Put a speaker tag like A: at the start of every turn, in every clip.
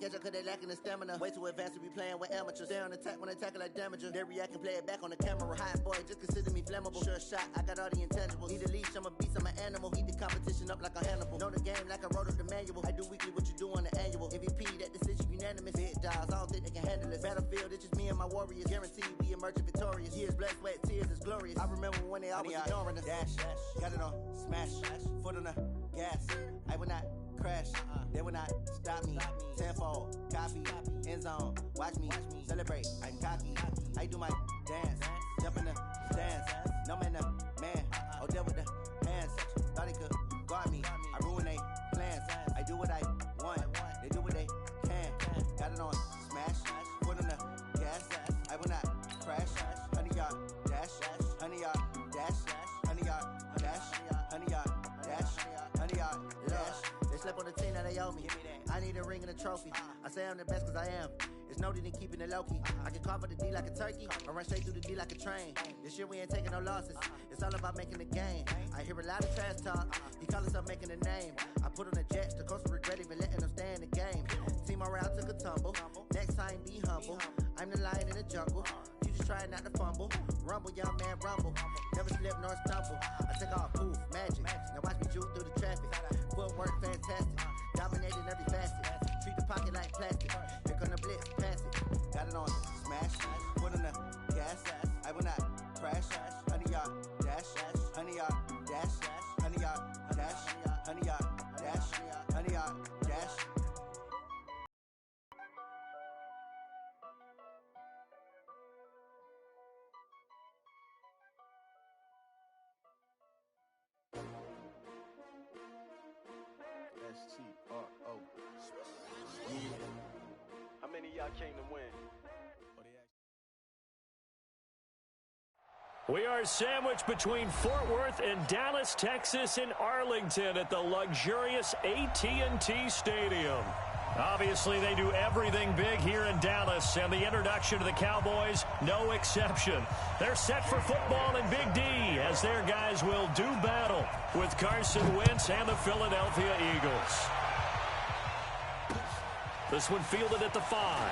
A: catch up cause they lacking the stamina. Way too advanced to be playing with amateurs. Stay on attack when they tackle like damager. They react and play it back on the camera. Hot boy, just consider me flammable. Sure shot, I got all the intangibles. Need a leash, I'm a beast, I'm an animal. Heat the competition up like a Hannibal. Know the game like I wrote up the manual. I do weekly what you do on the annual. MVP, that decision unanimous. Big dogs, I don't think they can handle it. Battlefield, it's just me and my warriors. Guaranteed we emerging victorious. Years, blood, sweat, tears is glorious. I remember when they always ignoring us. Dash, got it on, smash, foot on the gas. I will not crash, they will not stop me. Tenfold, copy, end zone, watch me celebrate. I'm cocky, I do my dance, jump in the stands. No man, man, oh deal with the hands. Thought he could guard me, I ruin they plans. I do what I want, they do what they can. Got it on, smash, foot on the gas. I will not crash, 100-yard dash, 100-yard dash, 100-yard dash, 100-yard dash, 100-yard dash. They slept on the team that they owe me. I need a ring and a trophy. I say I'm the best cause I am. It's noted in keeping it low-key. I can carve the D like a turkey, or run straight through the D like a train. This year we ain't taking no losses. It's all about making the game. I hear a lot of trash talk. He call himself making a name. I put on the Jets. The coach will regret even letting them stay in the game. Team morale took a tumble. Next time be humble. I'm the lion in the jungle. You just try not to fumble. Rumble, young man, rumble. Never slip nor stumble. I take off, poof, magic. Now watch me juke through the traffic. Footwork fantastic. Dominating every facet. Treat the pocket like plastic. Here come the blitz, pass it. Got it on, smash. Foot on the gas. I will not crash. 100-yard dash. 100-yard dash. 100-yard dash. 100-yard dash. 100-yard dash.
B: STRO. How many of y'all came to win?
C: We are sandwiched between Fort Worth and Dallas, Texas, in Arlington at the luxurious AT&T Stadium. Obviously, they do everything big here in Dallas, and the introduction to the Cowboys, no exception. They're set for football in Big D as their guys will do battle with Carson Wentz and the Philadelphia Eagles. This one fielded at the 5.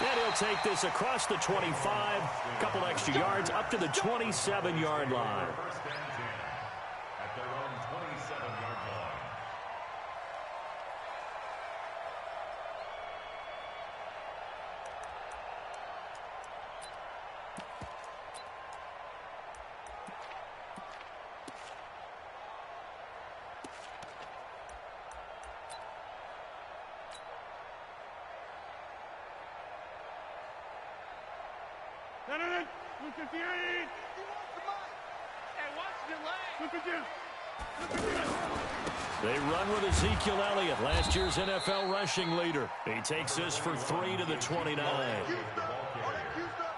C: And he'll take this across the 25, a couple extra yards up to the 27-yard line.
D: At their own 27-yard line.
C: They run with Ezekiel Elliott, last year's NFL rushing leader. He takes this for 3 to the 29.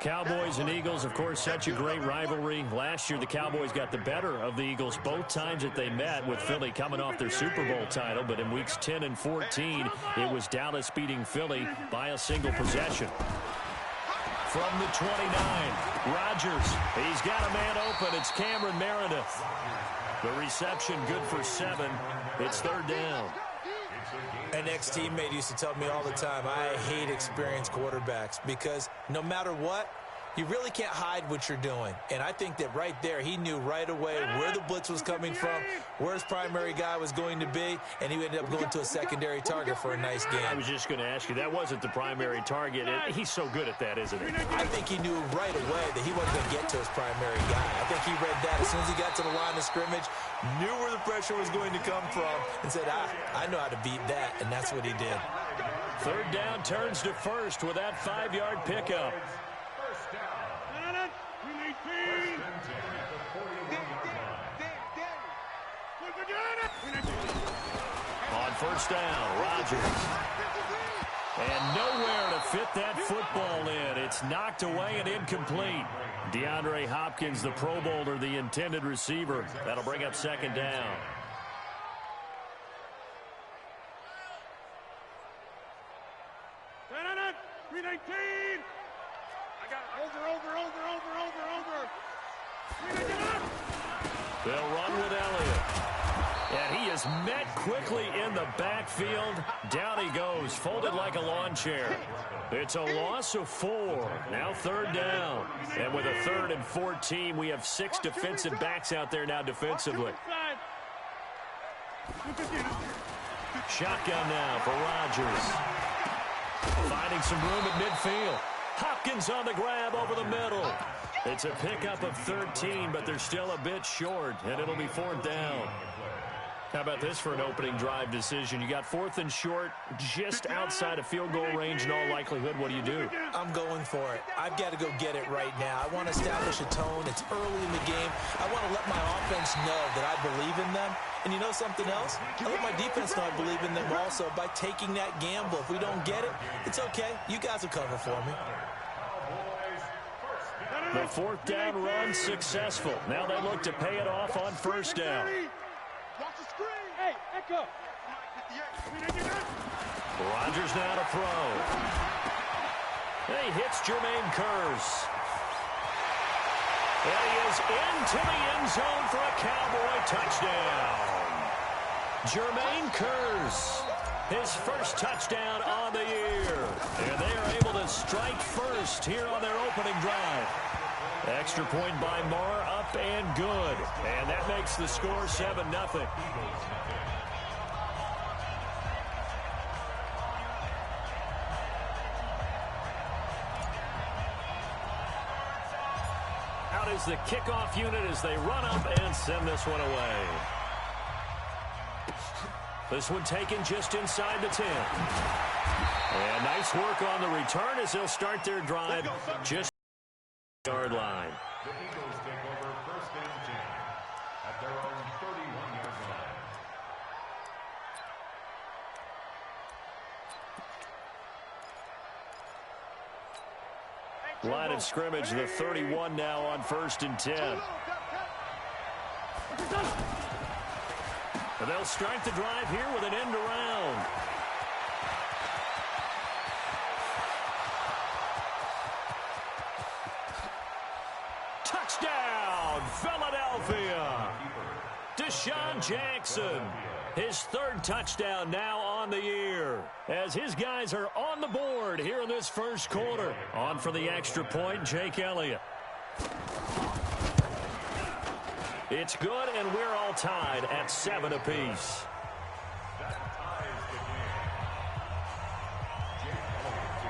C: Cowboys and Eagles, of course, such a great rivalry. Last year, the Cowboys got the better of the Eagles both times that they met, with Philly coming off their Super Bowl title. But in weeks 10 and 14, it was Dallas beating Philly by a single possession. From the 29, Rodgers. He's got a man open. It's Cameron Meredith. The reception good for 7. It's 3rd down.
E: An ex-teammate used to tell me all the time, I hate experienced quarterbacks because no matter what, you really can't hide what you're doing. And I think that right there, he knew right away where the blitz was coming from, where his primary guy was going to be, and he ended up going to a secondary target for a nice game.
C: I was just going to ask you, that wasn't the primary target. He's so good at that, isn't he?
E: I think he knew right away that he wasn't going to get to his primary guy. I think he read that as soon as he got to the line of scrimmage, knew where the pressure was going to come from, and said, I know how to beat that, and that's what he did.
C: 3rd down turns to 1st with that 5-yard pickup. On 1st down, Rodgers. And nowhere to fit that football in. It's knocked away and incomplete. DeAndre Hopkins, the Pro Bowler, the intended receiver. That'll bring up 2nd down. They'll run with Elliott. And he is met quickly in the backfield. Down he goes, folded like a lawn chair. It's a loss of 4. Now 3rd down. And with a 3rd and 14, we have 6 defensive backs out there now defensively. Shotgun now for Rodgers. Finding some room at midfield. Hopkins on the grab over the middle. It's a pickup of 13, but they're still a bit short, and it'll be 4th down. How about this for an opening drive decision? You got 4th and short, just outside of field goal range in all likelihood. What do you do?
E: I'm going for it. I've got to go get it right now. I want to establish a tone. It's early in the game. I want to let my offense know that I believe in them. And you know something else? I let my defense know I believe in them also by taking that gamble. If we don't get it, it's okay. You guys will cover for me.
C: The 4th down run successful. Now they look to pay it off on 1st down. Rodgers now to throw. He hits Jermaine Kearse. And he is into the end zone for a Cowboy touchdown. Jermaine Kearse, his first touchdown on the year. And they are able to strike first here on their opening drive. Extra point by Marr, up and good. And that makes the score 7-0. Out is the kickoff unit as they run up and send this one away. This one taken just inside the 10. And nice work on the return as they'll start their drive just yard line.
D: The Eagles take over 1st and 10 at their own 31-yard line.
C: Line of scrimmage, the 31 now on 1st and 10. And they'll start the drive here with an end around. Touchdown, Philadelphia. Deshaun Jackson, his 3rd touchdown now on the year, as his guys are on the board here in this 1st quarter. On for the extra point, Jake Elliott. It's good, and we're all tied at 7 apiece.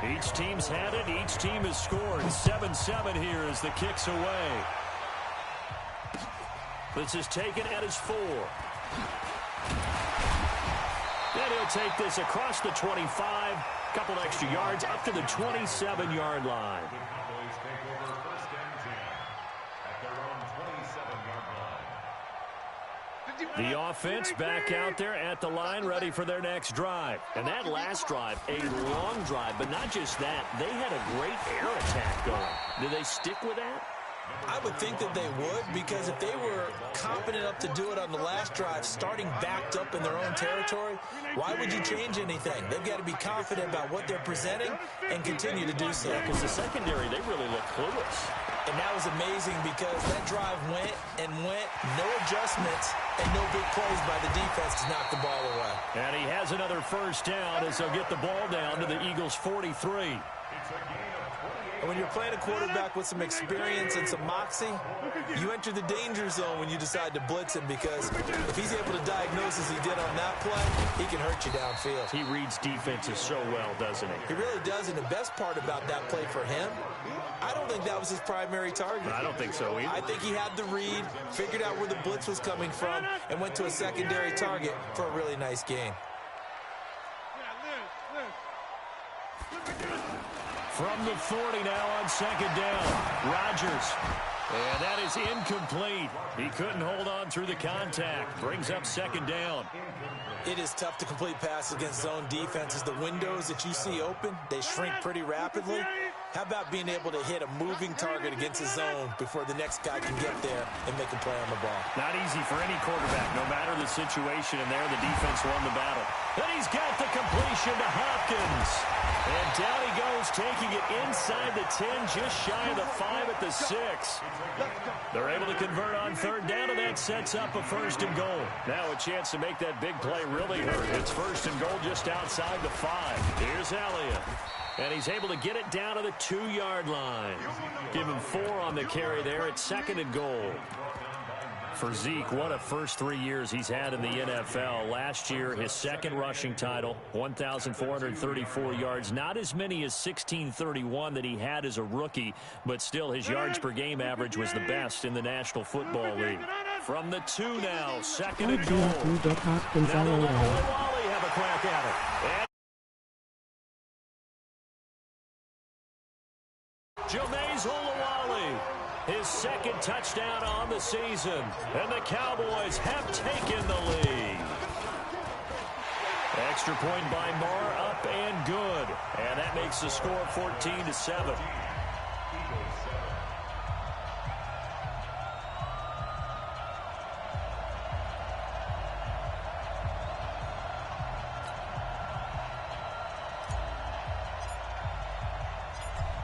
C: Each team's had it. Each team has scored. 7-7 here as the kick's away. This is taken at his 4. Then he'll take this across the 25. Couple extra yards up to the 27-yard line.
D: The Cowboys take over 1st and 10 at their own 27-yard line.
C: The offense back out there at the line, ready for their next drive. And that last drive, a long drive, but not just that. They had a great air attack going. Do they stick with that?
E: I would think that they would, because if they were confident enough to do it on the last drive, starting backed up in their own territory, why would you change anything? They've got to be confident about what they're presenting and continue to do so.
C: Because the secondary, they really look clueless.
E: And that was amazing because that drive went and went, no adjustments, and no big plays by the defense to knock the ball away.
C: And he has another 1st down as they'll get the ball down to the Eagles' 43.
E: And when you're playing a quarterback with some experience and some moxie, you enter the danger zone when you decide to blitz him, because if he's able to diagnose as he did on that play, he can hurt you downfield.
C: He reads defenses so well, doesn't he?
E: He really does, and the best part about that play for him, I don't think that was his primary target.
C: I don't think so either.
E: I think he had the read, figured out where the blitz was coming from, and went to a secondary target for a really nice gain.
C: From the 40 now on 2nd down. Rodgers. And that is incomplete. He couldn't hold on through the contact. Brings up 2nd down.
E: It is tough to complete passes against zone defenses. The windows that you see open, they shrink pretty rapidly. How about being able to hit a moving target against a zone before the next guy can get there and make a play on the ball?
C: Not easy for any quarterback, no matter the situation, and there the defense won the battle. And he's got the completion to Hopkins. And down he goes, taking it inside the 10, just shy of the 5 at the 6. They're able to convert on third down, and that sets up a 1st and goal. Now a chance to make that big play really hurt. It's 1st and goal just outside the 5. Here's Elliott. And he's able to get it down to the 2-yard line. Give him 4 on the carry there at 2nd and goal. For Zeke, what a first 3 years he's had in the NFL. Last year, his 2nd rushing title, 1,434 yards. Not as many as 1,631 that he had as a rookie, but still his yards per game average was the best in the National Football League. From the 2 now, 2nd and goal. Now they'll let Olawale have a crack at it. Jameis Olawale, his 2nd touchdown on the season, and the Cowboys have taken the lead. Extra point by Marr, up and good, and that makes the score 14-7.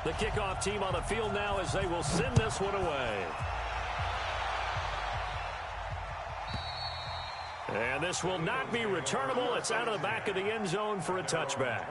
C: The kickoff team on the field now as they will send this one away. And this will not be returnable. It's out of the back of the end zone for a touchback.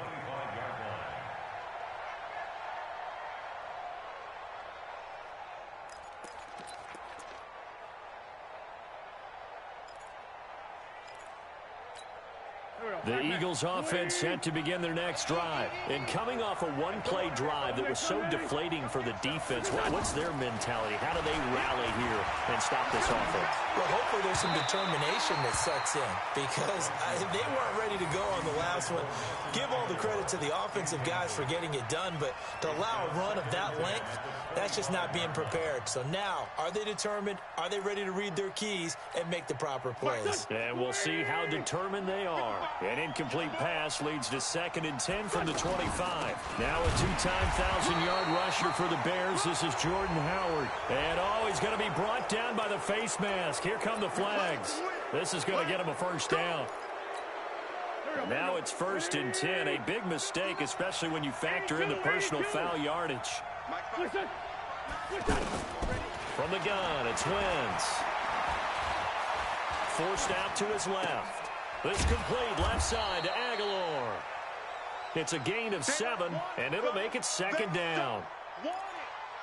C: The Eagles offense set to begin their next drive. And coming off a one-play drive that was so deflating for the defense, what's their mentality? How do they rally here and stop this offense?
E: Well, hopefully there's some determination that sets in because they weren't ready to go on the last one. Give all the credit to the offensive guys for getting it done, but to allow a run of that length, that's just not being prepared. So now, are they determined? Are they ready to read their keys and make the proper plays?
C: And we'll see how determined they are. An incomplete pass leads to 2nd and 10 from the 25. Now a 2-time 1,000-yard rusher for the Bears. This is Jordan Howard. And, he's going to be brought down by the face mask. Here come the flags. This is going to get him a 1st down. Now it's 1st and 10. A big mistake, especially when you factor in the personal foul yardage. From the gun, it's Wentz. Forced out to his left. This complete left side to Aguilar. It's a gain of 7, and it'll make it 2nd down.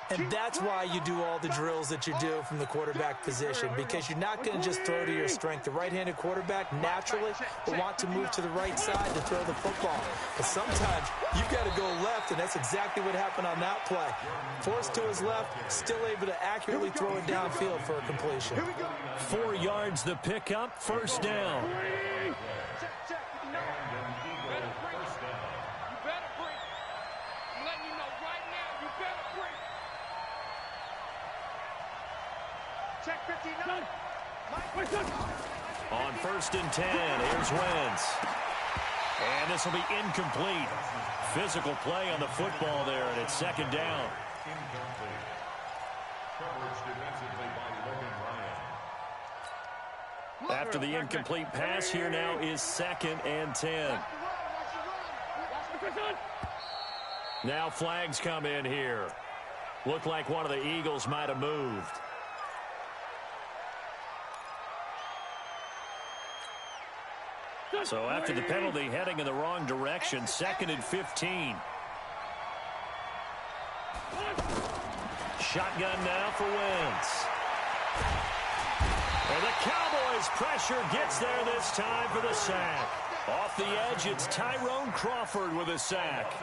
E: And that's why you do all the drills that you do from the quarterback position, because you're not going to just throw to your strength. The right-handed quarterback naturally will want to move to the right side to throw the football. But sometimes you've got to go left, and that's exactly what happened on that play. Forced to his left, still able to accurately throw it downfield for a completion.
C: 4 yards the pickup, 1st down. On 1st and 10, here's Wentz. And this will be incomplete. Physical play on the football there, and it's 2nd down. After the incomplete pass, here now is 2nd and 10. Now flags come in here. Looked like one of the Eagles might have moved. So after the penalty, heading in the wrong direction, 2nd and 15. Shotgun now for Wentz. And the Cowboys' pressure gets there this time for the sack. Off the edge, it's Tyrone Crawford with a sack.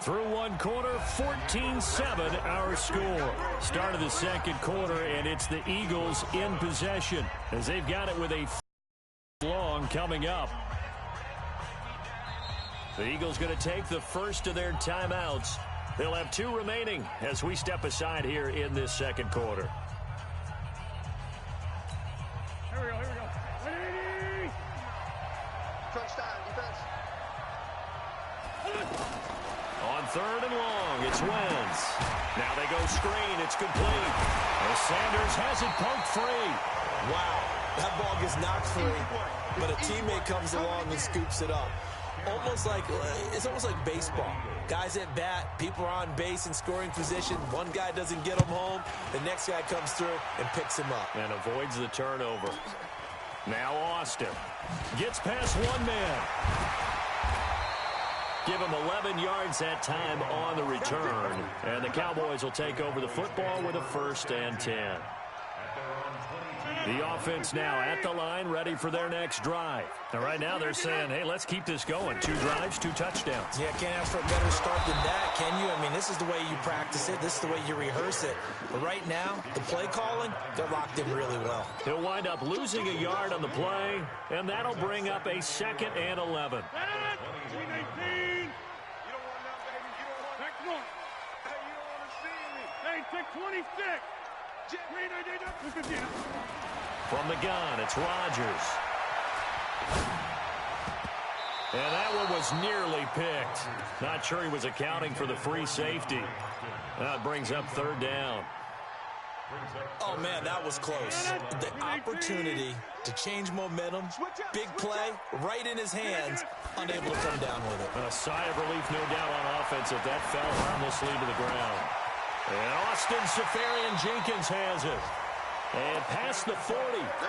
C: Through one quarter, 14-7 our score. Start of the 2nd quarter, and it's the Eagles in possession as they've got it with a long coming up. The Eagles going to take the first of their timeouts. They'll have 2 remaining as we step aside here in this 2nd quarter.
F: Here we go. Ready?
B: Crunch time, defense.
C: On 3rd and long, it's Wentz. Now they go screen. It's complete. Well, Sanders has it poked free.
E: Wow, that ball gets knocked free, but a teammate comes along and scoops it up. It's almost like baseball. Guys at bat, people are on base in scoring position. One guy doesn't get him home. The next guy comes through and picks him up.
C: And avoids the turnover. Now Austin gets past one man. Give him 11 yards that time on the return. And the Cowboys will take over the football with a 1st and 10. The offense now at the line, ready for their next drive. And right now they're saying, hey, let's keep this going. 2 drives, 2 touchdowns.
E: Yeah, can't ask for a better start than that, can you? I mean, this is the way you practice it. This is the way you rehearse it. But right now, the play calling, they're locked in really well.
C: He'll wind up losing a yard on the play, and that'll bring up a 2nd and 11.
F: Take 26.
C: From the gun, it's Rodgers. And that one was nearly picked. Not sure he was accounting for the free safety. That brings up 3rd down.
E: Oh, man, that was close. The opportunity to change momentum, big play, right in his hands, unable to come down with it.
C: A sigh of relief, no doubt, on offense if that fell harmlessly to the ground. And Austin Seferian-Jenkins has it. And past the 40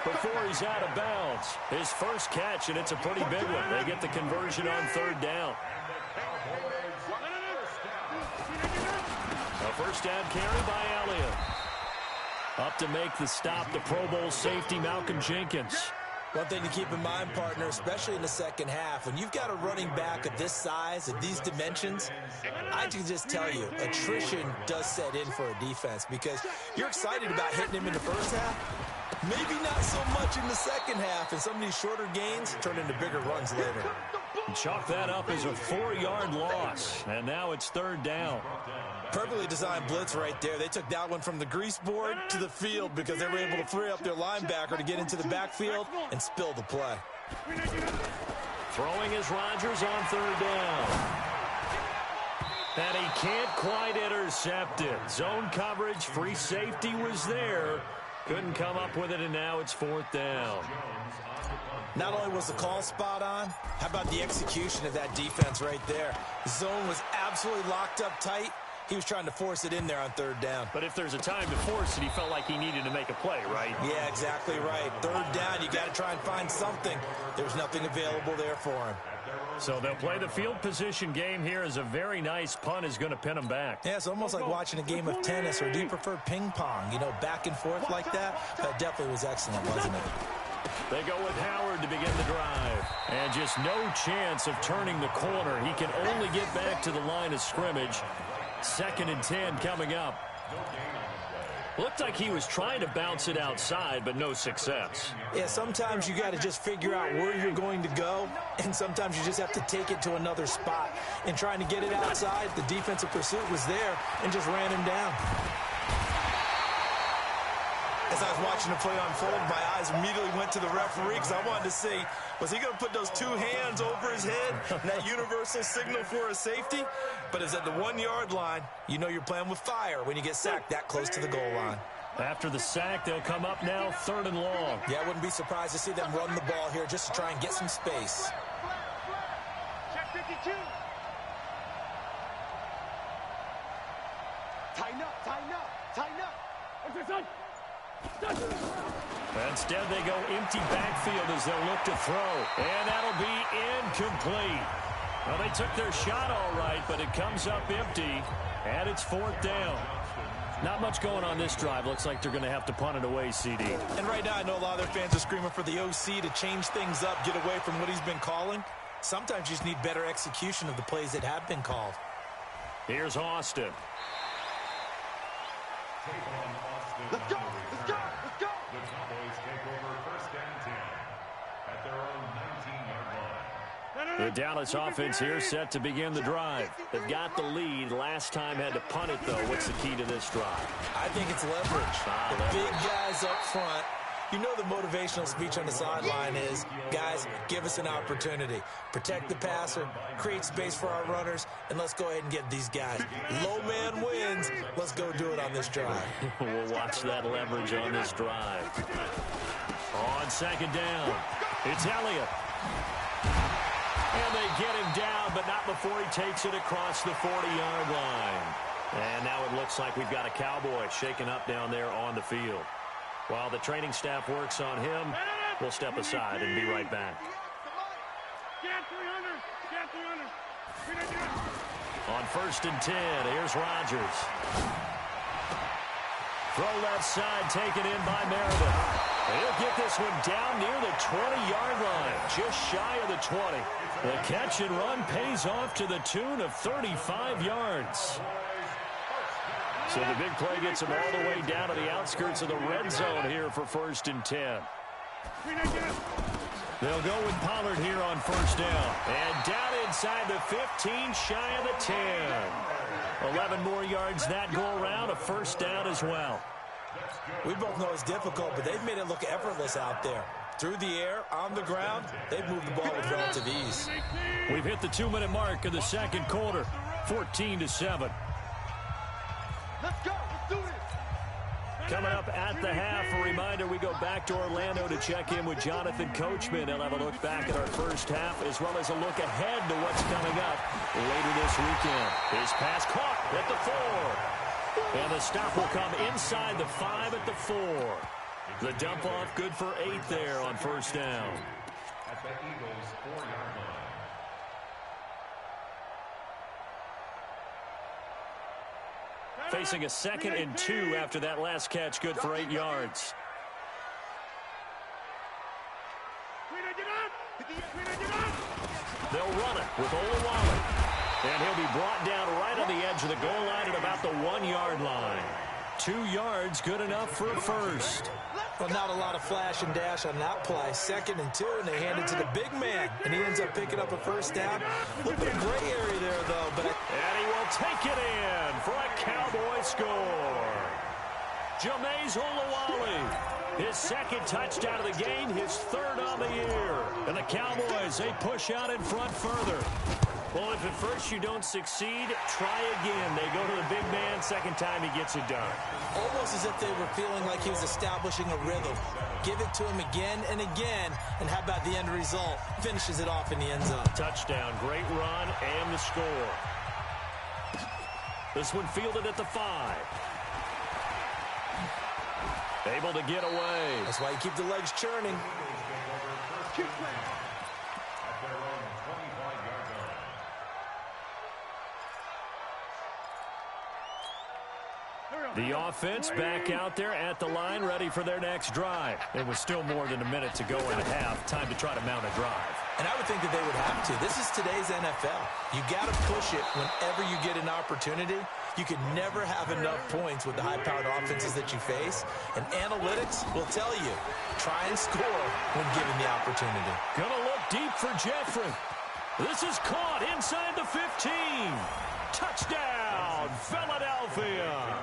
C: before he's out of bounds. His first catch, and it's a pretty big one. They get the conversion on 3rd down. A 1st down carry by Elliott. Up to make the stop, the Pro Bowl safety, Malcolm Jenkins.
E: One thing to keep in mind, partner, especially in the second half, when you've got a running back of this size, of these dimensions, I can just tell you, attrition does set in for a defense because you're excited about hitting him in the first half, maybe not so much in the second half, and some of these shorter gains turn into bigger runs later.
C: Chalk that up as a 4-yard loss, and now it's 3rd down.
E: Perfectly designed blitz right there. They took that one from the grease board to the field because they were able to free up their linebacker to get into the backfield and spill the play.
C: Throwing is Rodgers on 3rd down. And he can't quite intercept it. Zone coverage, free safety was there. Couldn't come up with it, and now it's 4th down.
E: Not only was the call spot on, how about the execution of that defense right there? The zone was absolutely locked up tight. He was trying to force it in there on 3rd down.
C: But if there's a time to force it, he felt like he needed to make a play, right?
E: Yeah, exactly right. 3rd down, you got to try and find something. There was nothing available there for him.
C: So they'll play the field position game here as a very nice punt is going to pin them back.
E: Yeah, it's almost like watching a game of tennis, or do you prefer ping pong? You know, back and forth like that? That definitely was excellent, wasn't it?
C: They go with Howard to begin the drive. And just no chance of turning the corner. He can only get back to the line of scrimmage. 2nd and 10 coming up. Looked like he was trying to bounce it outside, but no success.
E: Yeah, sometimes you got to just figure out where you're going to go, and sometimes you just have to take it to another spot. And trying to get it outside, the defensive pursuit was there and just ran him down. As I was watching the play unfold, my eyes immediately went to the referee because I wanted to see, was he going to put those 2 hands over his head, that universal signal for a safety? But it's at the 1-yard line. You know you're playing with fire when you get sacked that close to the goal line.
C: After the sack, they'll come up now 3rd and long.
E: Yeah, I wouldn't be surprised to see them run the ball here just to try and get some space.
F: Check 52. Tighten up, tighten up, tighten up. What's this, son?
C: Instead, they go empty backfield as they'll look to throw. And that'll be incomplete. Well, they took their shot all right, but it comes up empty. And it's 4th down. Not much going on this drive. Looks like they're going to have to punt it away, CD.
E: And right now, I know a lot of their fans are screaming for the OC to change things up, get away from what he's been calling. Sometimes you just need better execution of the plays that have been called.
C: Here's Austin.
B: Let's go, let's go, let's go.
D: The Cowboys take over 1st and 10 at their own 19-yard line.
C: The Dallas offense here set to begin the drive. They've got the lead. Last time had to punt it, though. What's the key to this drive?
E: I think it's leverage. The big guys up front. You know the motivational speech on the sideline is, guys, give us an opportunity. Protect the passer, create space for our runners, and let's go ahead and get these guys. Low man wins. Let's go do it on this drive.
C: We'll watch that leverage on this drive. On second down, it's Elliott. And they get him down, but not before he takes it across the 40-yard line. And now it looks like we've got a Cowboy shaken up down there on the field. While the training staff works on him, we'll step aside and be right back. On 1st and 10, here's Rodgers. Throw left side, taken in by Meredith. He'll get this one down near the 20-yard line, just shy of the 20. The catch and run pays off to the tune of 35 yards. So the big play gets him all the way down to the outskirts of the red zone here for 1st and 10. They'll go with Pollard here on 1st down. And down inside the 15, shy of the 10. 11 more yards that go around, a 1st down as well.
E: We both know it's difficult, but they've made it look effortless out there. Through the air, on the ground, they've moved the ball with relative ease.
C: We've hit the 2-minute mark of the second quarter, 14-7.
F: Let's go. Let's do this.
C: Coming up at the half, a reminder, we go back to Orlando to check in with Jonathan Coachman. He'll have a look back at our first half, as well as a look ahead to what's coming up later this weekend. His pass caught at the 4. And the stop will come inside the 5 at the 4. The dump off good for 8 there on 1st down.
D: At the Eagles' 4-yard line.
C: Facing a 2nd and 2 after that last catch, good for 8 yards. They'll run it with Olawale. And he'll be brought down right on the edge of the goal line at about the 1-yard line. 2 yards, good enough for a 1st.
E: Well, not a lot of flash and dash on that play. 2nd and 2, and they hand it to the big man, and he ends up picking up a 1st down. A little bit of gray area there, though.
C: And he will take it in for a Cowboy score. Jameis Olawale, his 2nd touchdown of the game, his 3rd on the year. And the Cowboys, they push out in front further. Well, if at first you don't succeed, try again. They go to the big man, 2nd time he gets it done.
E: Almost as if they were feeling like he was establishing a rhythm. Give it to him again and again, and how about the end result? Finishes it off in the end zone.
C: Touchdown, great run, and the score. This one fielded at the 5. Able to get away.
E: That's why you keep the legs churning.
D: At their own 25-yard line.
C: The offense back out there at the line, ready for their next drive. It was still more than a minute to go and a half. Time to try to mount a drive.
E: And I would think that they would have to. This is today's NFL. You got to push it whenever you get an opportunity. You can never have enough points with the high-powered offenses that you face. And analytics will tell you, try and score when given the opportunity.
C: Gonna look deep for Jeffrey. This is caught inside the 15. Touchdown, Philadelphia.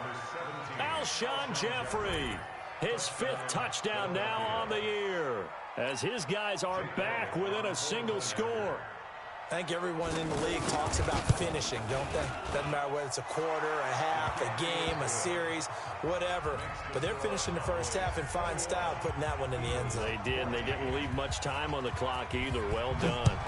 C: Alshon Jeffrey, his 5th touchdown now on the year, as his guys are back within a single score.
E: I think everyone in the league talks about finishing, don't they? Doesn't matter whether it's a quarter, a half, a game, a series, whatever. But they're finishing the first half in fine style, putting that one in the end zone.
C: They did, and they didn't leave much time on the clock either. Well done.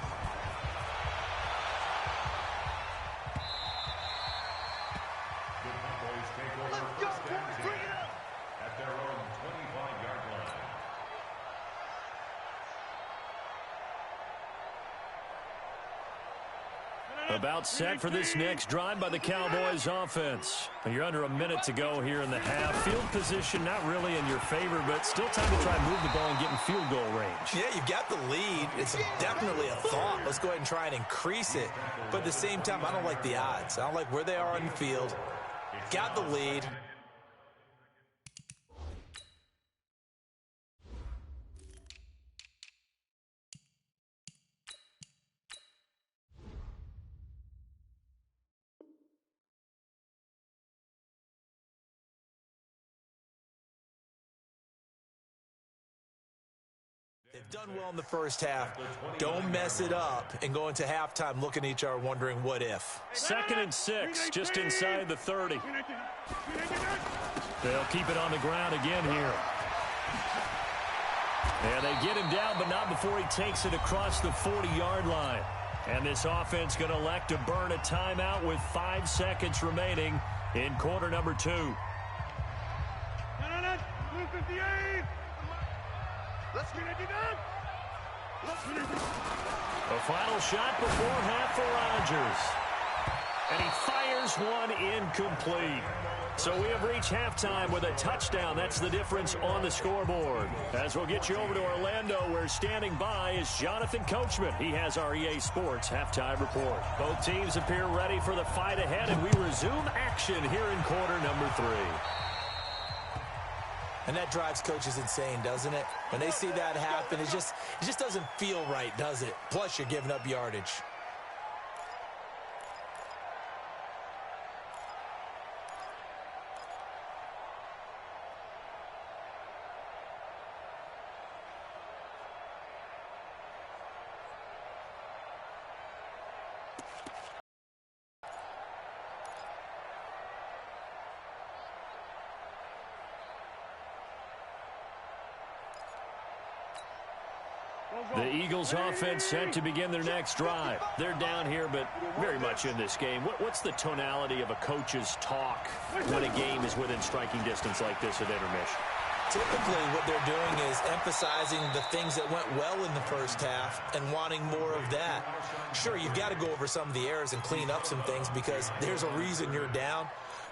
C: About set for this next drive by the Cowboys offense. You're under a minute to go here in the half. Field position not really in your favor, but still time to try and move the ball and get in field goal range.
E: Yeah, you've got the lead. It's definitely a thought. Let's go ahead and try and increase it. But at the same time, I don't like the odds. I don't like where they are on the field. Got the lead. done well in the first half. Don't mess it up and go into halftime looking at each other wondering what if.
C: 2nd and 6, just inside the 30. They'll keep it on the ground again here. And they get him down, but not before he takes it across the 40-yard line. And this offense going to elect to burn a timeout with 5 seconds remaining in quarter number 2. A final shot before half for Rodgers. And he fires one incomplete. So we have reached halftime with a touchdown. That's the difference on the scoreboard. As we'll get you over to Orlando, where standing by is Jonathan Coachman. He has our EA Sports halftime report. Both teams appear ready for the fight ahead, and we resume action here in quarter number 3.
E: And that drives coaches insane, doesn't it? When they see that happen, it just doesn't feel right, does it? Plus, you're giving up yardage.
C: The Eagles offense set to begin their next drive. They're down here, but very much in this game. What's the tonality of a coach's talk when a game is within striking distance like this at intermission?
E: Typically, what they're doing is emphasizing the things that went well in the first half and wanting more of that. Sure, you've got to go over some of the errors and clean up some things because there's a reason you're down.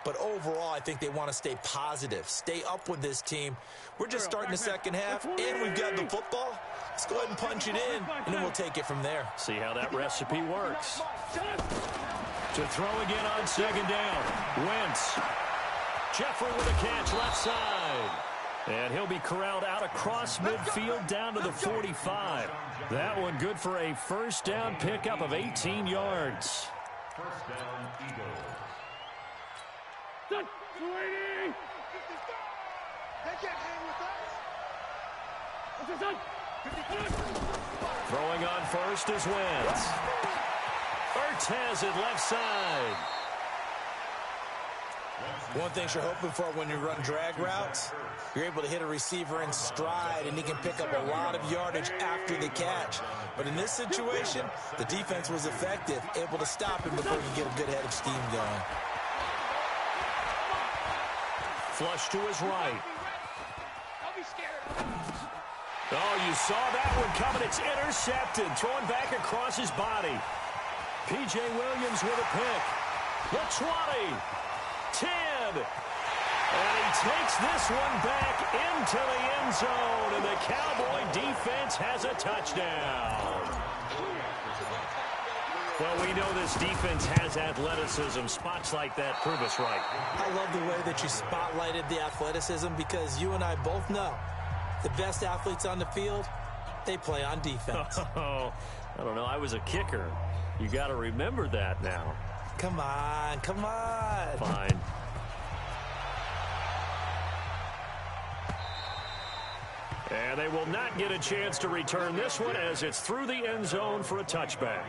E: But overall, I think they want to stay positive, stay up with this team. We're just starting the second half, and we've got the football. Let's go ahead and punch it in, and then we'll take it from there.
C: See how that recipe works. To throw again on 2nd down. Wentz. Jeffrey with a catch left side. And he'll be corralled out across midfield down to the 45. That one good for a first down pickup of 18 yards.
D: First down, Eagles.
C: Throwing on first is Wentz. Ertz has it left side.
E: One thing you're hoping for when you run drag routes, you're able to hit a receiver in stride, and he can pick up a lot of yardage after the catch. But in this situation, the defense was effective, able to stop him before you get a good head of steam going.
C: Flush to his right. Oh, you saw that one coming. It's intercepted. Throwing back across his body. P.J. Williams with a pick. The 20. 10. And he takes this one back into the end zone. And the Cowboy defense has a touchdown. Well, we know this defense has athleticism. Spots like that prove us right.
E: I love the way that you spotlighted the athleticism because you and I both know the best athletes on the field, they play on defense.
C: Oh, I don't know. I was a kicker. You got to remember that now.
E: Come on, come on.
C: Fine. And they will not get a chance to return this one as it's through the end zone for a touchback.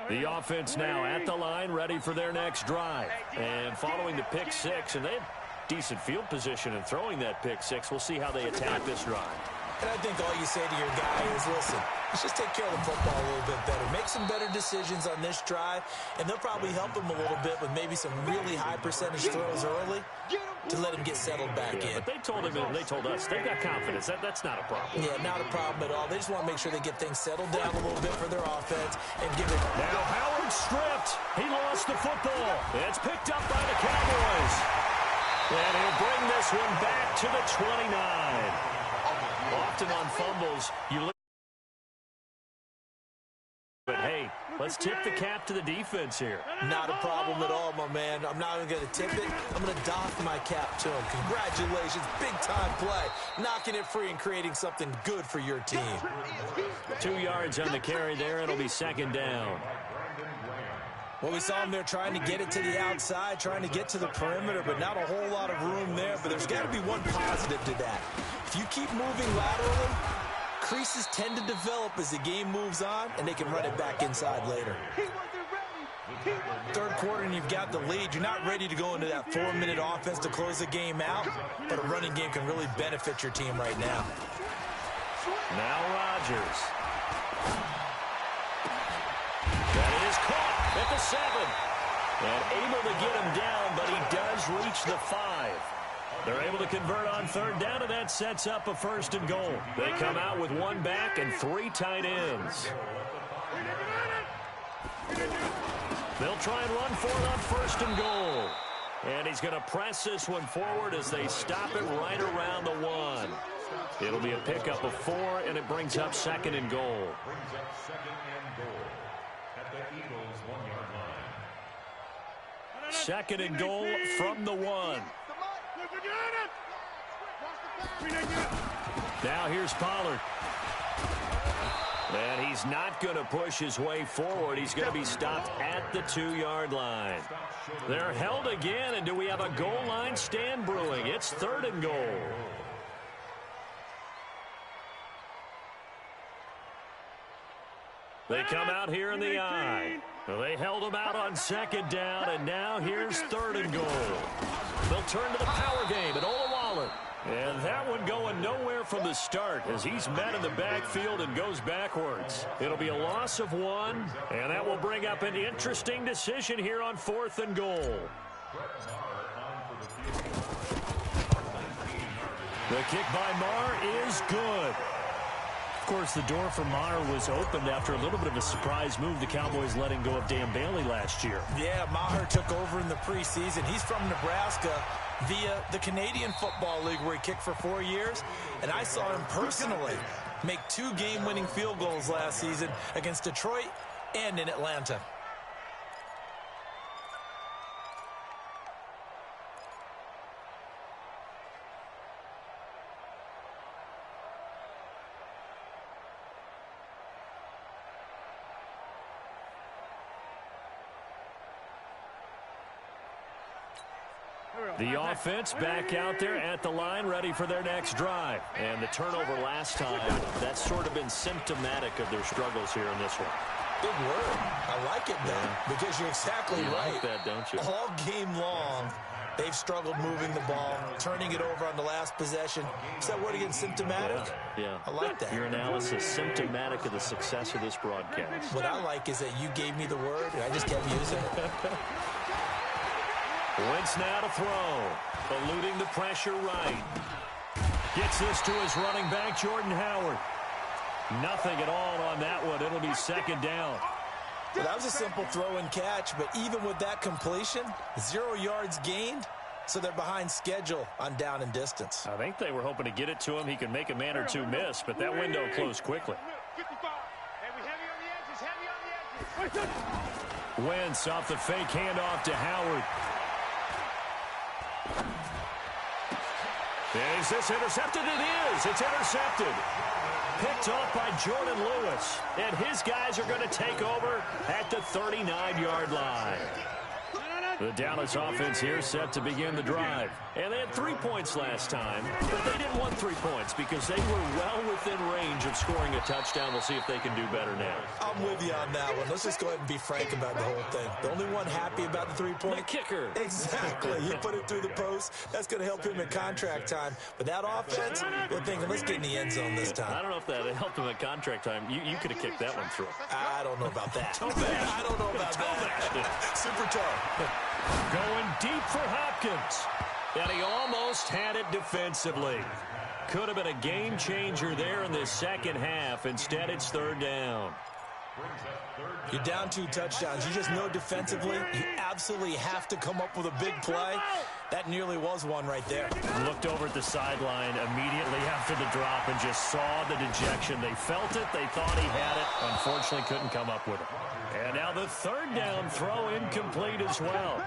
C: The offense now at the line, ready for their next drive. And following the pick six, and they have decent field position in throwing that pick six. We'll see how they attack this drive.
E: And I think all you say to your guy is, listen, let's just take care of the football a little bit better. Make some better decisions on this drive, and they'll probably help him a little bit with maybe some really high percentage throws early to let him get settled back in.
C: But they told him, and they told us, they've got confidence. That's not a problem.
E: Yeah, not a problem at all. They just want to make sure they get things settled down a little bit for their offense and give it.
C: Now Howard stripped. He lost the football. It's picked up by the Cowboys. And he'll bring this one back to the 29. Often on fumbles, you look. But hey, let's tip the cap to the defense here.
E: Not a problem at all, my man. I'm not even going to tip it. I'm going to doff my cap to him. Congratulations. Big-time play. Knocking it free and creating something good for your team.
C: 2 yards on the carry there. It'll be second down.
E: Well, we saw him there trying to get it to the outside, trying to get to the perimeter, but not a whole lot of room there. But there's got to be one positive to that. If you keep moving laterally, creases tend to develop as the game moves on, and they can run it back inside later. Third quarter, and you've got the lead. You're not ready to go into that 4-minute offense to close the game out, but a running game can really benefit your team right now.
C: Now Rodgers. That is caught at the 7. And able to get him down, but he does reach the 5. They're able to convert on third down, and that sets up a 1st and goal. They come out with 1 back and 3 tight ends. They'll try and run for it on 1st and goal. And he's going to press this one forward as they stop it right around the 1. It'll be a pickup of 4, and it brings up 2nd and goal.
D: Brings up 2nd and goal at the Eagles' 1-yard line.
C: 2nd and goal from the 1. Now here's Pollard. And he's not going to push his way forward. He's going to be stopped at the 2-yard line. They're held again, and do we have a goal line stand brewing? It's 3rd and goal. They come out here in the I. Well, they held him out on 2nd down, and now here's 3rd and goal. They'll turn to the power game at Olawale. And that one going nowhere from the start as he's met in the backfield and goes backwards. It'll be a loss of 1, and that will bring up an interesting decision here on 4th and goal. The kick by Maher is good. Of course, the door for Maher was opened after a little bit of a surprise move, the Cowboys letting go of Dan Bailey last year.
E: Yeah, Maher took over in the preseason. He's from Nebraska via the Canadian Football League, where he kicked for 4 years. And I saw him personally make 2 game-winning field goals last season against Detroit and in Atlanta.
C: The offense back out there at the line, ready for their next drive. And the turnover last time, that's sort of been symptomatic of their struggles here in this one.
E: Big word. I like it, Ben, because you're exactly right.
C: You like that, don't you?
E: All game long, they've struggled moving the ball, turning it over on the last possession. Is that word again, symptomatic?
C: Yeah.
E: I like that.
C: Your analysis, symptomatic of the success of this broadcast.
E: What I like is that you gave me the word, and I just kept using it.
C: Wentz now to throw. Eluding the pressure right. Gets this to his running back, Jordan Howard. Nothing at all on that one. It'll be 2nd down.
E: Well, that was a simple throw and catch, but even with that completion, 0 yards gained, so they're behind schedule on down and distance.
C: I think they were hoping to get it to him. He could make a man or 2 miss, but that window closed quickly. Wentz off the fake handoff to Howard. Is this intercepted? It is. It's intercepted. Picked off by Jordan Lewis. And his guys are going to take over at the 39-yard line. The Dallas offense here set to begin the drive. And they had 3 points last time, but they didn't want 3 points because they were well within range of scoring a touchdown. We'll see if they can do better now.
E: I'm with you on that one. Let's just go ahead and be frank about the whole thing. The only one happy about the 3-point?
C: The kicker.
E: Exactly. You put it through the post. That's going to help him in contract time. But that offense, we're thinking, let's get in the end zone this time.
C: I don't know if that helped him at contract time. You could have kicked that one through.
E: I don't know about that.
C: I
E: don't know about that. Super tough.
C: Going deep for Hopkins. And he almost had it defensively. Could have been a game changer there in this second half. Instead, it's 3rd down.
E: You're down 2 touchdowns. You just know defensively you absolutely have to come up with a big play. That nearly was one right there.
C: Looked over at the sideline immediately after the drop and just saw the dejection. They felt it. They thought he had it. Unfortunately, couldn't come up with it. And now the 3rd down throw incomplete as well.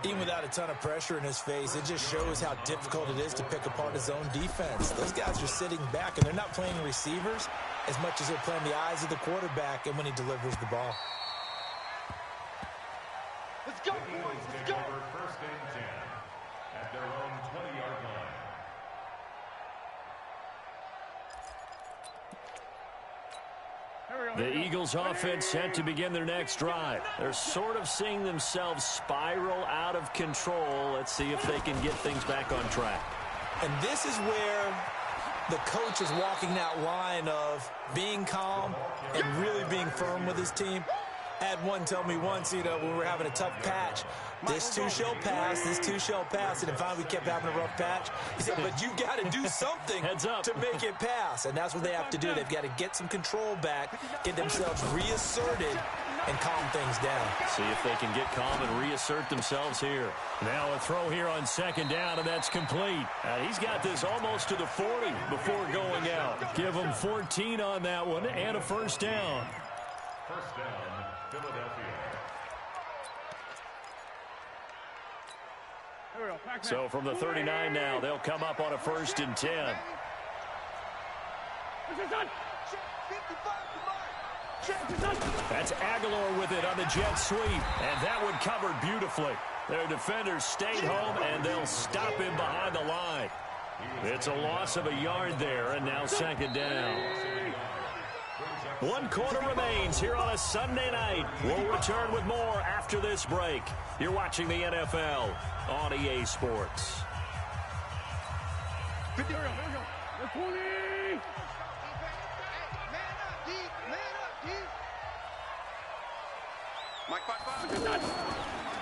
E: Even without a ton of pressure in his face, it just shows how difficult it is to pick apart his own defense. Those guys are sitting back, and they're not playing receivers as much as they're playing the eyes of the quarterback and when he delivers the ball.
F: go,
D: The
F: boys.
D: Eagles
F: Let's
D: take
F: go.
D: over first and 10 at their own 20-yard line.
C: The Eagles offense set to begin their next drive. They're sort of seeing themselves spiral out of control. Let's see if they can get things back on track.
E: And this is where the coach is walking that line of being calm and really being firm with his team. I had one tell me once, when we were having a tough patch, this too shall pass, this too shall pass. And then finally we kept having a rough patch. He said, but you've got to do something
C: Heads up.
E: to make it pass. And that's what they have to do. They've got to get some control back, get themselves reasserted, and calm things down.
C: See if they can get calm and reassert themselves here. Now a throw here on second down, and that's complete. He's got this almost to the 40 before going out. Give him 14 on that one and a first down.
D: First down, Philadelphia.
C: So from the 39 now, they'll come up on a 1st and 10. That's Aguilar with it on the jet sweep, and that one covered beautifully. Their defenders stayed home, and they'll stop him behind the line. It's a loss of a yard there, and now second down. 1 quarter remains here on a Sunday night. We'll return with more after this break. You're watching the NFL on EA Sports.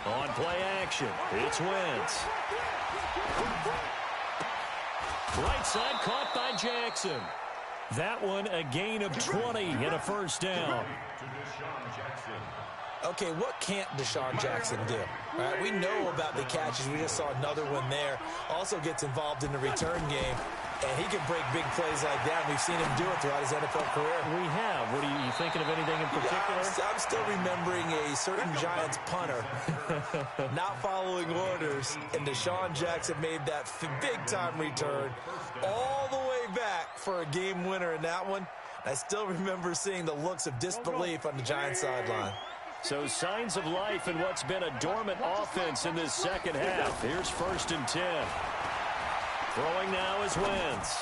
C: On play action, it's Wentz. Right side caught by Jackson. That one a gain of 20 and a first down.
D: To Deshaun Jackson.
E: Okay, what can't Deshaun Jackson do? All right, we know about the catches. We just saw another one there. Also gets involved in the return game, and he can break big plays like that. We've seen him do it throughout his NFL career.
C: We have. What are you thinking of anything in particular?
E: I'm still remembering a certain Giants punter not following orders, and Deshaun Jackson made that big-time return all the way back for a game winner in that one. I still remember seeing the looks of disbelief on the Giants sideline.
C: So signs of life in what's been a dormant offense in this second half. Here's 1st and 10. Throwing now is Wentz.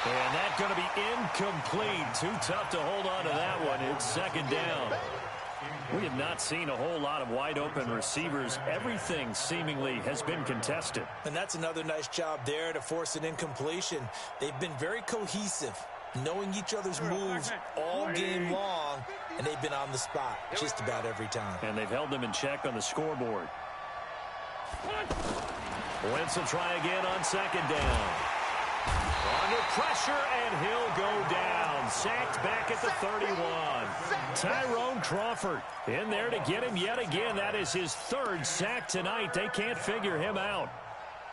C: And that's going to be incomplete. Too tough to hold on to that one. It's second down. We have not seen a whole lot of wide-open receivers. Everything seemingly has been contested.
E: And that's another nice job there to force an incompletion. They've been very cohesive, knowing each other's moves all game long, and they've been on the spot just about every time.
C: And they've held them in check on the scoreboard. Wentz will try again on second down. Under pressure, and he'll go down. Sacked back at the 31. Tyrone Crawford in there to get him yet again. That is his 3rd sack tonight. They can't figure him out.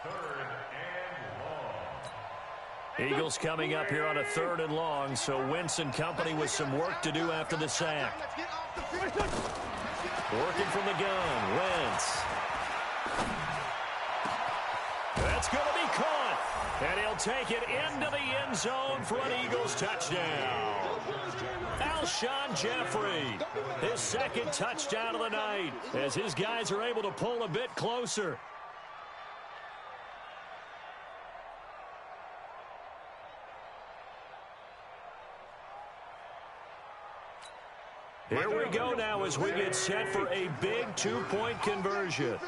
D: 3rd and long.
C: Eagles coming up here on a 3rd and long, so Wentz and company with some work to do after the sack. Working from the gun, Wentz. That's going to be caught, and he'll take it into the end zone for an Eagles touchdown. Alshon Jeffrey, his 2nd touchdown of the night, as his guys are able to pull a bit closer. Here we go now as we get set for a big 2-point conversion.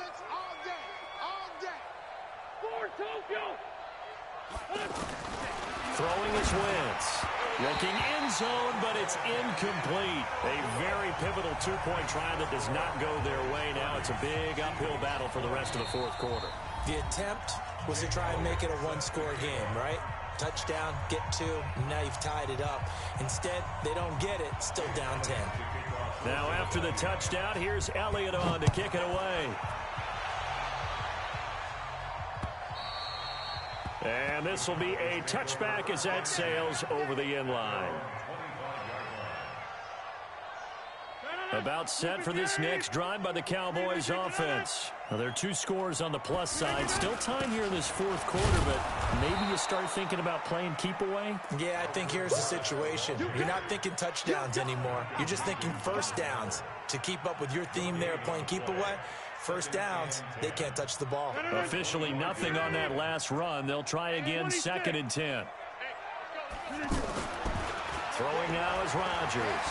C: Throwing is Wentz. Looking end zone, but it's incomplete. A very pivotal 2-point try that does not go their way. Now it's a big uphill battle for the rest of the 4th quarter.
E: The attempt was to try and make it a 1-score game, right? Touchdown, get 2, and now you've tied it up. Instead, they don't get it, still down 10.
C: Now after the touchdown, here's Elliott on to kick it away. And this will be a touchback as that sails over the end line. About set for this next drive by the Cowboys offense. Now, there are 2 scores on the plus side. Still time here in this 4th quarter, but maybe you start thinking about playing keep away?
E: Yeah, I think here's the situation. You're not thinking touchdowns anymore. You're just thinking first downs. to keep up with your theme there playing keep away. First downs, they can't touch the ball.
C: Officially nothing on that last run. They'll try again, 2nd and 10. Throwing now is Rodgers.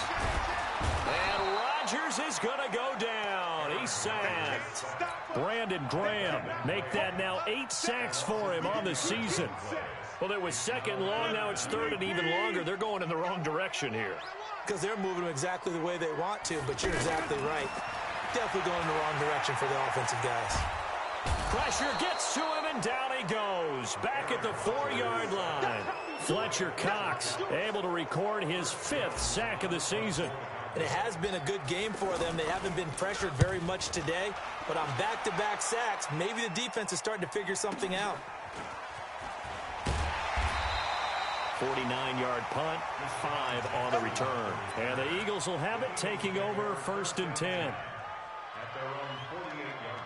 C: And Rodgers is going to go down. He's sacked. Brandon Graham make that now 8 sacks for him on the season. Well, it was 2nd long. Now it's 3rd and even longer. They're going in the wrong direction here.
E: Because they're moving them exactly the way they want to, but you're exactly right. Definitely going in the wrong direction for the offensive guys.
C: Pressure gets to him, and down he goes. Back at the 4-yard line. Fletcher Cox able to record his 5th sack of the season.
E: And it has been a good game for them. They haven't been pressured very much today, but on back-to-back sacks, maybe the defense is starting to figure something out.
C: 49-yard punt, 5 on the return. And the Eagles will have it, taking over 1st and 10.
D: At their own 48-yard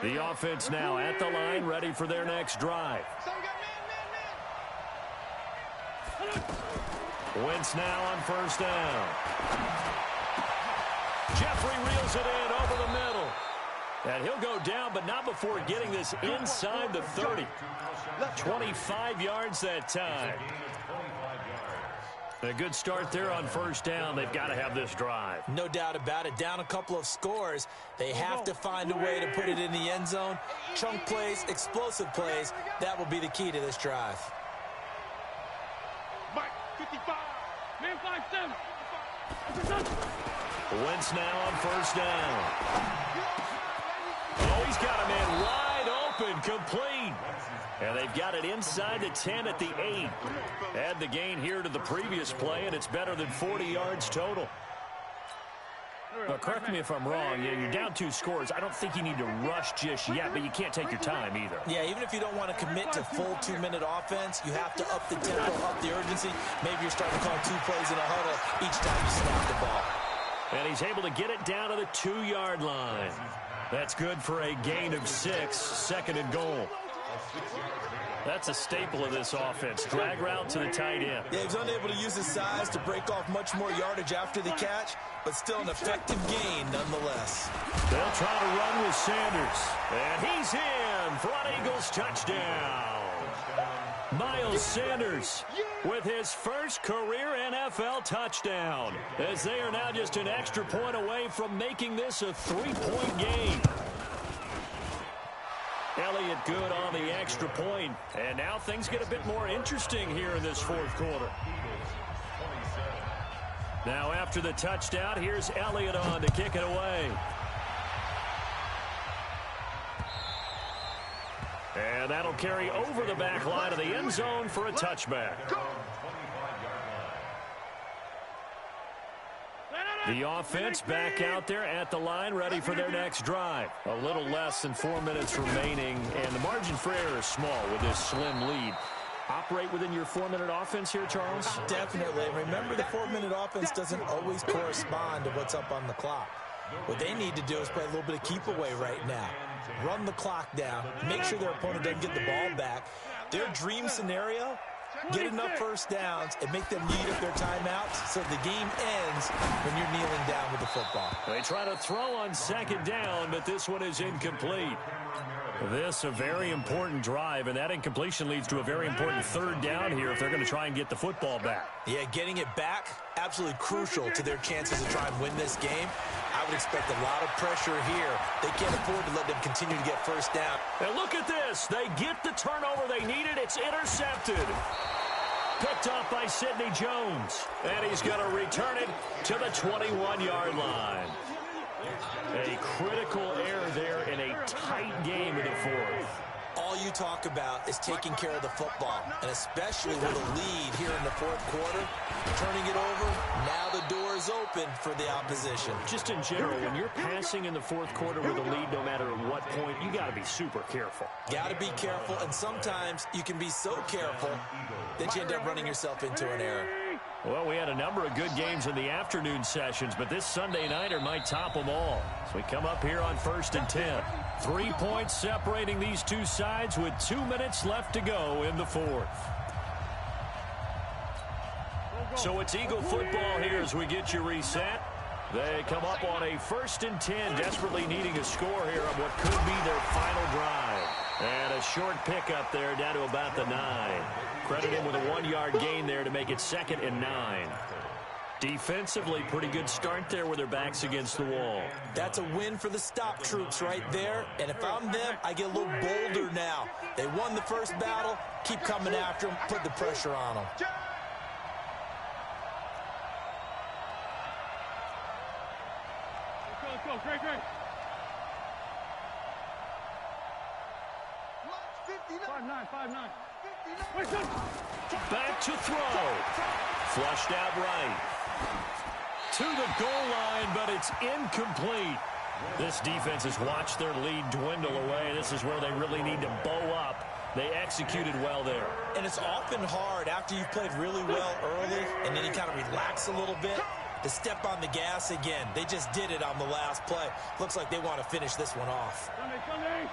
D: line.
C: The offense now at the line, ready for their next drive. Wentz now on 1st down. Jeffrey reels it in over the middle. And he'll go down, but not before getting this inside the 30. 25 yards that time. A good start there on 1st down. They've got to have this drive.
E: No doubt about it. Down a couple of scores. They have to find a way to put it in the end zone. Chunk plays, explosive plays. That will be the key to this drive.
F: Mike, 55. Man, 5-7.
C: Wentz now on 1st down. Oh, he's got a man wide open, complete. And they've got it inside the 10 at the 8. Add the gain here to the previous play, and it's better than 40 yards total. Now, correct me if I'm wrong. Yeah, you're down 2 scores. I don't think you need to rush just yet, but you can't take your time either.
E: Yeah, even if you don't want to commit to full 2-minute offense, you have to up the tempo, up the urgency. Maybe you're starting to call 2 plays in a huddle each time you snap the ball.
C: And he's able to get it down to the 2-yard line. That's good for a gain of 6, 2nd and goal. That's a staple of this offense. Drag route to the tight end.
E: Yeah, he's unable to use his size to break off much more yardage after the catch, but still an effective gain nonetheless.
C: They'll try to run with Sanders. And he's in for an Eagles touchdown. Miles Sanders with his first career NFL touchdown, as they are now just an extra point away from making this a 3-point game. Elliott good on the extra point, and now things get a bit more interesting here in this 4th quarter. Now after the touchdown, here's Elliott on to kick it away. And that'll carry over the back line of the end zone for a touchback. The offense back out there at the line, ready for their next drive. A little less than 4 minutes remaining, and the margin for error is small with this slim lead. Operate within your 4-minute offense here, Charles?
E: Definitely. Remember, the 4-minute offense doesn't always correspond to what's up on the clock. What they need to do is play a little bit of keep away right now. Run the clock down. Make sure their opponent doesn't get the ball back. Their dream scenario, get enough first downs and make them need up their timeouts so the game ends when you're kneeling down with the football.
C: They try to throw on 2nd down, but this one is incomplete. This a very important drive, and that incompletion leads to a very important 3rd down here if they're going to try and get the football back.
E: Yeah, getting it back, absolutely crucial to their chances to try and win this game. I would expect a lot of pressure here. They can't afford to let them continue to get first down.
C: And look at this. They get the turnover they needed. It's intercepted. Picked off by Sidney Jones. And he's going to return it to the 21-yard line. A critical error there in a tight game in the 4th.
E: All you talk about is taking care of the football, and especially with a lead here in the 4th quarter, turning it over, now the door is open for the opposition.
C: Just in general, when you're passing in the 4th quarter with a lead, no matter at what point, you got to be super careful.
E: Got to be careful, and sometimes you can be so careful that you end up running yourself into an error.
C: Well, we had a number of good games in the afternoon sessions, but this Sunday nighter might top them all. So we come up here on 1st and 10. 3 points separating these two sides with 2 minutes left to go in the 4th. So it's Eagle football here as we get you reset. They come up on a 1st and 10, desperately needing a score here on what could be their final drive. And a short pickup there down to about the 9. Credit him with a 1-yard gain there to make it 2nd and 9. Defensively, pretty good start there with their backs against the wall.
E: That's a win for the stop troops right there. And if I'm them, I get a little bolder now. They won the first battle. Keep coming after them. Put the pressure on them.
F: Let's go. Great. 5-9. Wait, go.
C: Back to throw. Flushed out right. To the goal line, but it's incomplete. This defense has watched their lead dwindle away. This is where they really need to bow up. They executed well there.
E: And it's often hard after you've played really well early and then you kind of relax a little bit to step on the gas again. They just did it on the last play. Looks like they want to finish this one off.
F: Sunday.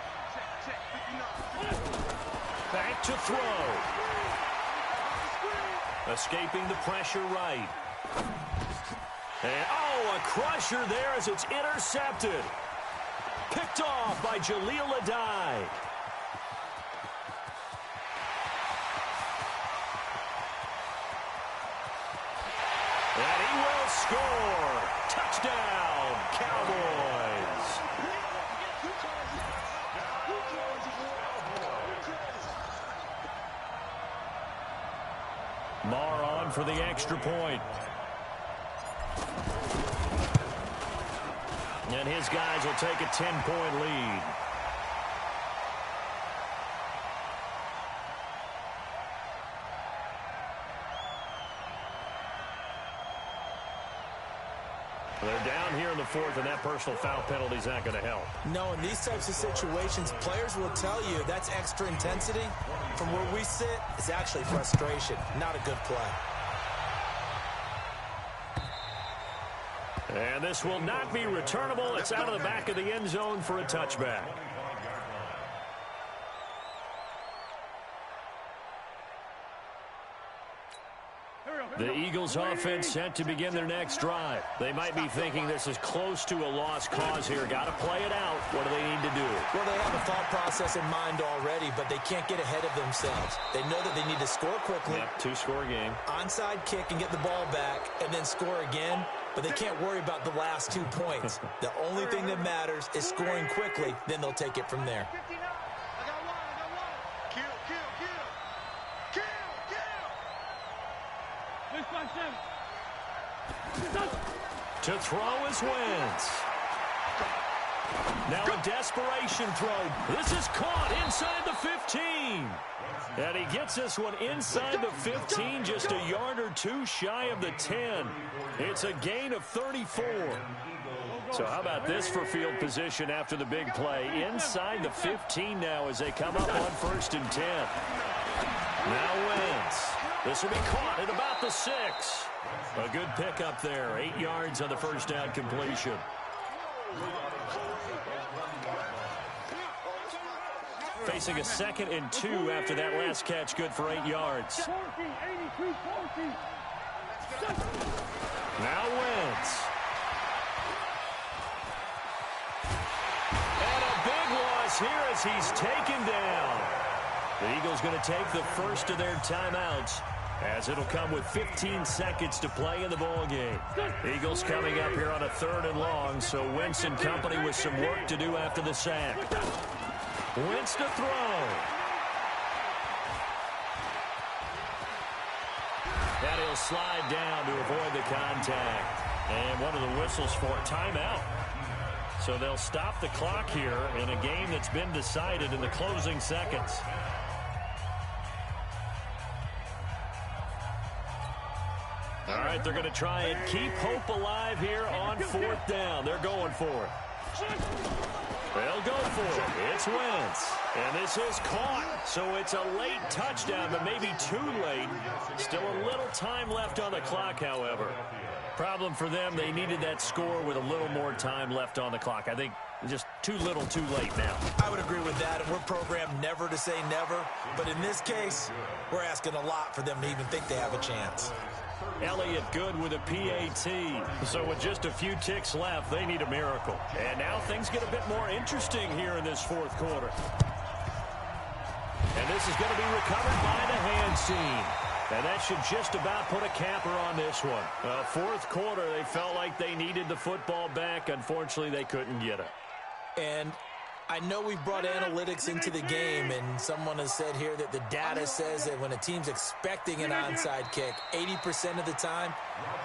C: Back to throw. Escaping the pressure right. And, a crusher there as it's intercepted. Picked off by Jaleel Adai. And he will score. Touchdown, Cowboys. Marr on for the extra point. And his guys will take a 10-point lead. They're down here in the 4th, and that personal foul penalty is not going to help.
E: No, in these types of situations, players will tell you that's extra intensity. From where we sit, it's actually frustration, not a good play.
C: And this will not be returnable. It's out of the back of the end zone for a touchback. The Eagles offense set to begin their next drive. They might be thinking this is close to a lost cause here. Got to play it out. What do they need to do?
E: Well, they have a thought process in mind already, but they can't get ahead of themselves. They know that they need to score quickly.
C: Yep, 2-score game.
E: Onside kick and get the ball back and then score again. But they can't worry about the last 2 points. The only thing that matters is scoring quickly. Then they'll take it from there.
C: To throw is Wentz. Now a desperation throw. This is caught inside the 15. And he gets this one inside the 15, just a yard or two shy of the 10. It's a gain of 34. So how about this for field position after the big play? Inside the 15 now as they come up on 1st and 10. Now Wentz. This will be caught at about the 6. A good pickup there. 8 yards on the first down completion. Facing a 2nd and 2 after that last catch, good for 8 yards. Now Wentz. And a big loss here as he's taken down. The Eagles going to take the first of their timeouts as it'll come with 15 seconds to play in the ball game. Eagles coming up here on a 3rd and long, so Wentz and company with some work to do after the sack. Wentz to throw. And he'll slide down to avoid the contact. And one of the whistles for timeout. So they'll stop the clock here in a game that's been decided in the closing seconds. All right, they're going to try and keep hope alive here on 4th down. They're going for it. They'll go for it. It's Wentz. And this is caught. So it's a late touchdown, but maybe too late. Still a little time left on the clock, however. Problem for them, they needed that score with a little more time left on the clock. I think just too little, too late now.
E: I would agree with that, and we're programmed never to say never. But in this case, we're asking a lot for them to even think they have a chance.
C: Elliott good with a PAT. So with just a few ticks left, they need a miracle. And now things get a bit more interesting here in this fourth quarter. And this is going to be recovered by the hand team. And that should just about put a capper on this one. Fourth quarter, they felt like they needed the football back. Unfortunately, they couldn't get it.
E: And I know we've brought analytics into the game, and someone has said here that the data says that when a team's expecting an onside kick, 80% of the time,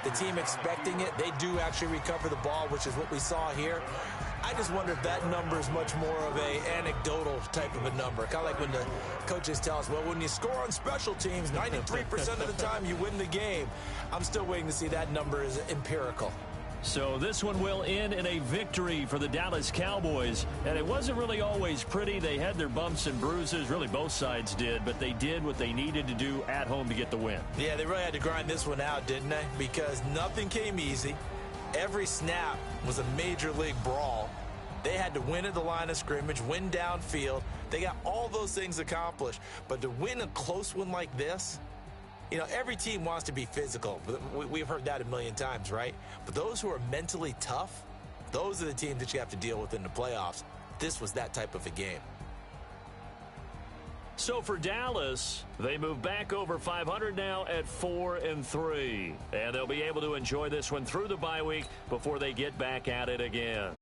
E: the team expecting it, they do actually recover the ball, which is what we saw here. I just wonder if that number is much more of a anecdotal type of a number. Kind of like when the coaches tell us, well, when you score on special teams, 93% of the time you win the game. I'm still waiting to see that number is empirical.
C: So this one will end in a victory for the Dallas Cowboys. And it wasn't really always pretty. They had their bumps and bruises. Really, both sides did. But they did what they needed to do at home to get the win.
E: Yeah, they really had to grind this one out, didn't they? Because nothing came easy. Every snap was a major league brawl. They had to win at the line of scrimmage, win downfield. They got all those things accomplished. But to win a close one like this, you know, every team wants to be physical. We've heard that a million times, right? But those who are mentally tough, those are the teams that you have to deal with in the playoffs. This was that type of a game.
C: So for Dallas, they move back over 500 now at 4-3. And they'll be able to enjoy this one through the bye week before they get back at it again.